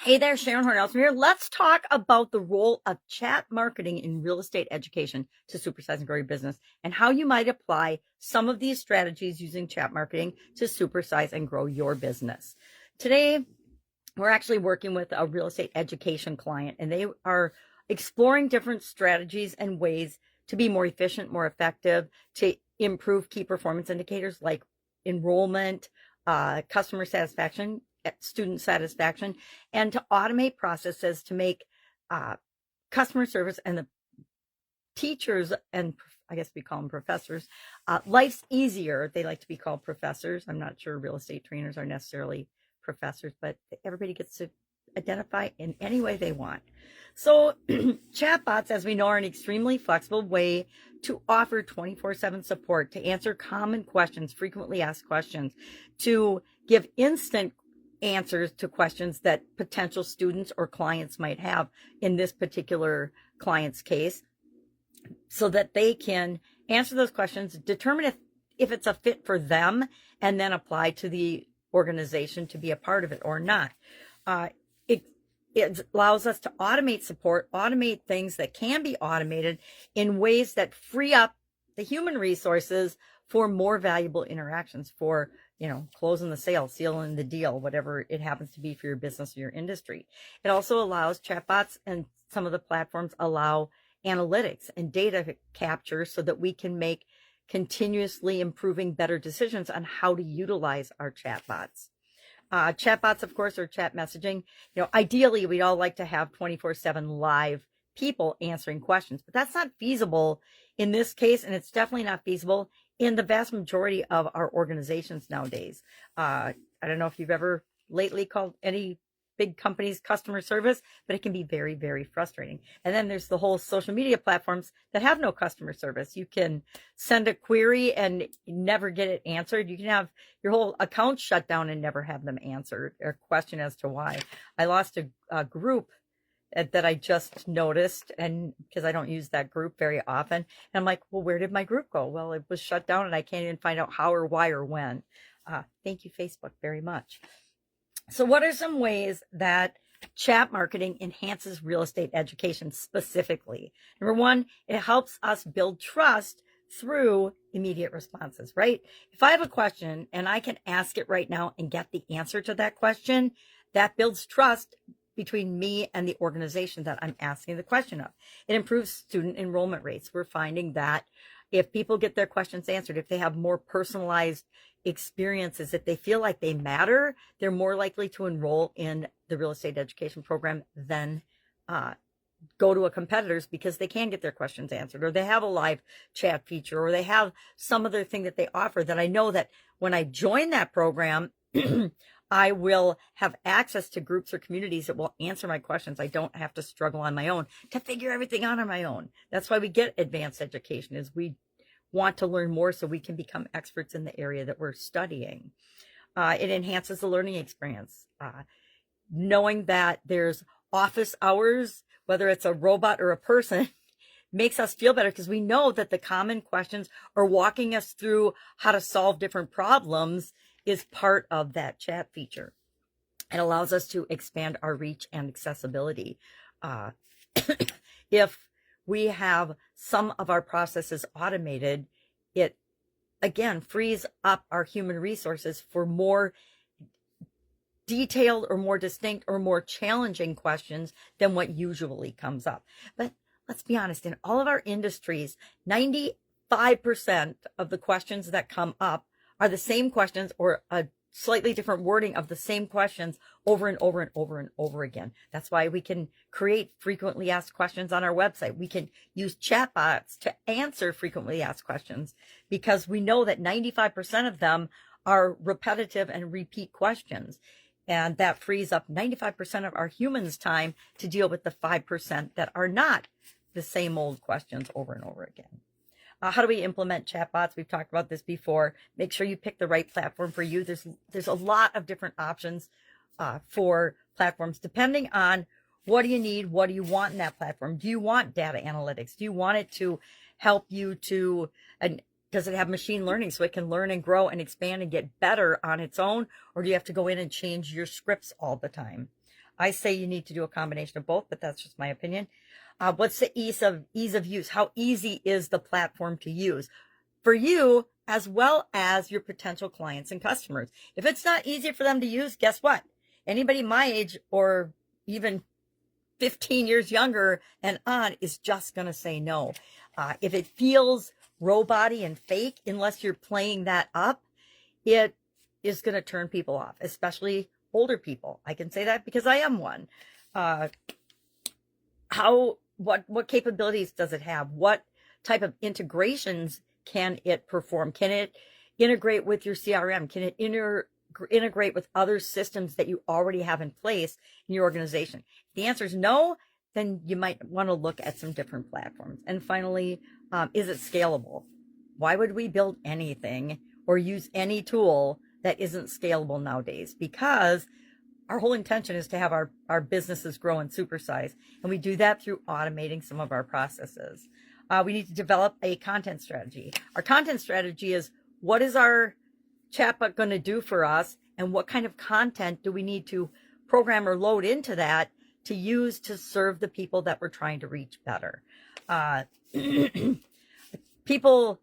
Hey there, Sharon Horne-Ellstrom here. Let's talk about the role of chat marketing in real estate education to supersize and grow your business and how you might apply some of these strategies using chat marketing to supersize and grow your business. Today, we're actually working with a real estate education client, and they are exploring different strategies and ways to be more efficient, more effective, to improve key performance indicators like enrollment, customer satisfaction, student satisfaction, and to automate processes to make customer service and the teachers, and I guess we call them professors, life's easier. They like to be called professors. I'm not sure real estate trainers are necessarily professors, but everybody gets to identify in any way they want. So chatbots, as we know, are an extremely flexible way to offer 24/7 support, to answer common questions, frequently asked questions, to give instant answers to questions that potential students or clients might have in this particular client's case, so that they can answer those questions, determine if it's a fit for them, and then apply to the organization to be a part of it or not. It allows us to automate support, automate things that can be automated in ways that free up the human resources for more valuable interactions, for closing the sale, sealing the deal, whatever it happens to be for your business or your industry. It also allows chatbots, and some of the platforms allow analytics and data capture so that we can make continuously improving better decisions on how to utilize our chatbots. Chatbots, of course, are chat messaging. Ideally, we'd all like to have 24/7 live people answering questions, but that's not feasible in this case, and it's definitely not feasible in the vast majority of our organizations nowadays. I don't know if you've ever lately called any big companies customer service, but it can be very, very frustrating. And then there's the whole social media platforms that have no customer service. You can send a query and never get it answered. You can have your whole account shut down and never have them answered, or question as to why. I lost a group that I just noticed, and because I don't use that group very often, and I'm like, well, where did my group go? Well, it was shut down and I can't even find out how or why or when. Thank you, Facebook, very much. So what are some ways that chat marketing enhances real estate education specifically? Number one, it helps us build trust through immediate responses, right? If I have a question and I can ask it right now and get the answer to that question, that builds trust between me and the organization that I'm asking the question of. It improves student enrollment rates. We're finding that if people get their questions answered, if they have more personalized experiences, if they feel like they matter, they're more likely to enroll in the real estate education program than go to a competitor's, because they can get their questions answered, or they have a live chat feature, or they have some other thing that they offer that I know that when I join that program, I will have access to groups or communities that will answer my questions. I don't have to struggle on my own to figure everything out on my own. That's why we get advanced education, is we want to learn more so we can become experts in the area that we're studying. It enhances the learning experience. Knowing that there's office hours, whether it's a robot or a person, makes us feel better, because we know that the common questions are walking us through how to solve different problems is part of that chat feature. It allows us to expand our reach and accessibility. If we have some of our processes automated, it again frees up our human resources for more detailed or more distinct or more challenging questions than what usually comes up. But let's be honest, in all of our industries, 95% of the questions that come up are the same questions, or a slightly different wording of the same questions over and over and over and over again. That's why we can create frequently asked questions on our website. We can use chatbots to answer frequently asked questions, because we know that 95% of them are repetitive and repeat questions. And that frees up 95% of our humans' time to deal with the 5% that are not the same old questions over and over again. How do we implement chatbots? We've talked about this before. Make sure you pick the right platform for you. There's a lot of different options for platforms, depending on what do you need, what do you want in that platform. Do you want data analytics? Do you want it to help you to, and does it have machine learning so it can learn and grow and expand and get better on its own? Or do you have to go in and change your scripts all the time? I say you need to do a combination of both, but that's just my opinion. What's the ease of use? How easy is the platform to use for you as well as your potential clients and customers? If it's not easy for them to use, guess what? Anybody my age or even 15 years younger and on is just going to say no. If it feels robot-y and fake, unless you're playing that up, it is going to turn people off, especially older people. I can say that because I am one. What capabilities does it have? What type of integrations can it perform? Can it integrate with your CRM? Can it integrate with other systems that you already have in place in your organization? If the answer is no, then you might want to look at some different platforms. And finally, is it scalable? Why would we build anything or use any tool that isn't scalable nowadays? Because our whole intention is to have our businesses grow and supersize. And we do that through automating some of our processes. We need to develop a content strategy. Our content strategy is, what is our chatbot going to do for us? And what kind of content do we need to program or load into that to use to serve the people that we're trying to reach better? People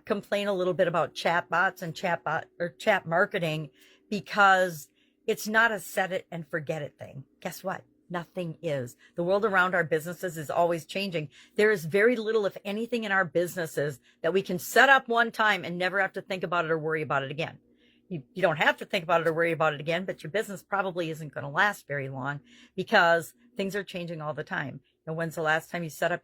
complain a little bit about chatbots and chat marketing because it's not a set it and forget it thing. Guess what? Nothing is. The world around our businesses is always changing. There is very little, if anything, in our businesses that we can set up one time and never have to think about it or worry about it again. You don't have to think about it or worry about it again, but your business probably isn't going to last very long because things are changing all the time. And when's the last time you set up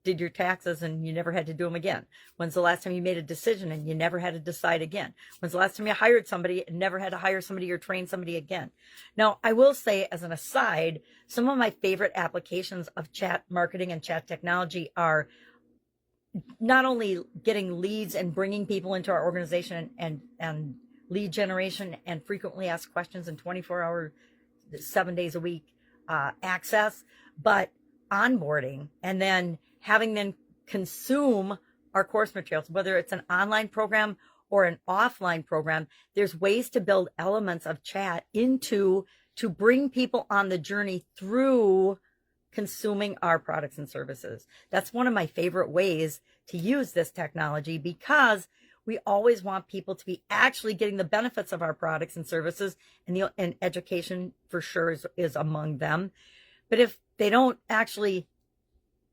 did your taxes and you never had to do them again? When's the last time you made a decision and you never had to decide again? When's the last time you hired somebody and never had to hire somebody or train somebody again? Now, I will say as an aside, some of my favorite applications of chat marketing and chat technology are not only getting leads and bringing people into our organization and lead generation and frequently asked questions and 24-hour, 7 days a week access, but onboarding and then having them consume our course materials, whether it's an online program or an offline program. There's ways to build elements of chat to bring people on the journey through consuming our products and services. That's one of my favorite ways to use this technology because we always want people to be actually getting the benefits of our products and services, and education for sure is among them. But if they don't actually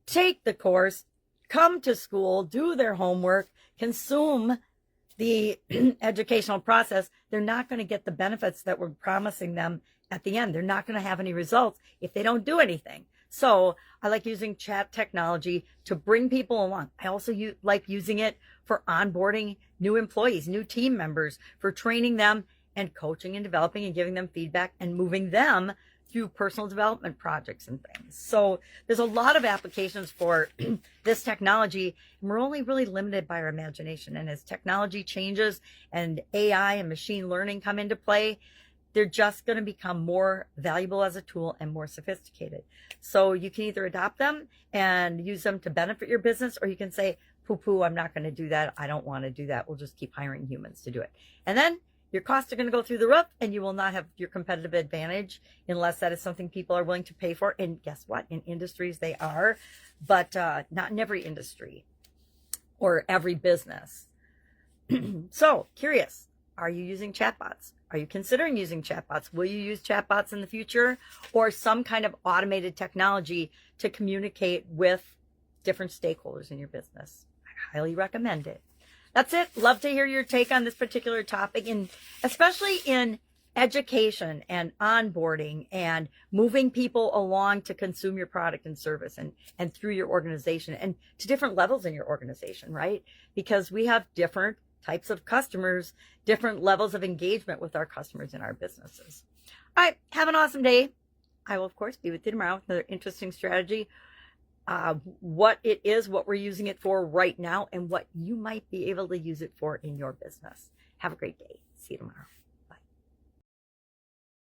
take the course, come to school, do their homework, consume the educational process, they're not going to get the benefits that we're promising them at the end. They're not going to have any results if they don't do anything. So I like using chat technology to bring people along. I also like using it for onboarding new employees, new team members, for training them and coaching and developing and giving them feedback and moving them through personal development projects and things. So there's a lot of applications for this technology, and we're only really limited by our imagination. And as technology changes and AI and machine learning come into play, they're just going to become more valuable as a tool and more sophisticated. So you can either adopt them and use them to benefit your business, or you can say, poo-poo, I'm not going to do that. I don't want to do that. We'll just keep hiring humans to do it. And then your costs are going to go through the roof, and you will not have your competitive advantage unless that is something people are willing to pay for. And guess what? In industries, they are, but not in every industry or every business. So, curious, are you using chatbots? Are you considering using chatbots? Will you use chatbots in the future, or some kind of automated technology to communicate with different stakeholders in your business? I highly recommend it. That's it. Love to hear your take on this particular topic, and especially in education and onboarding and moving people along to consume your product and service and through your organization and to different levels in your organization, right? Because we have different types of customers, different levels of engagement with our customers in our businesses. All right. Have an awesome day. I will, of course, be with you tomorrow with another interesting strategy. What it is, what we're using it for right now, and what you might be able to use it for in your business. Have a great day. See you tomorrow.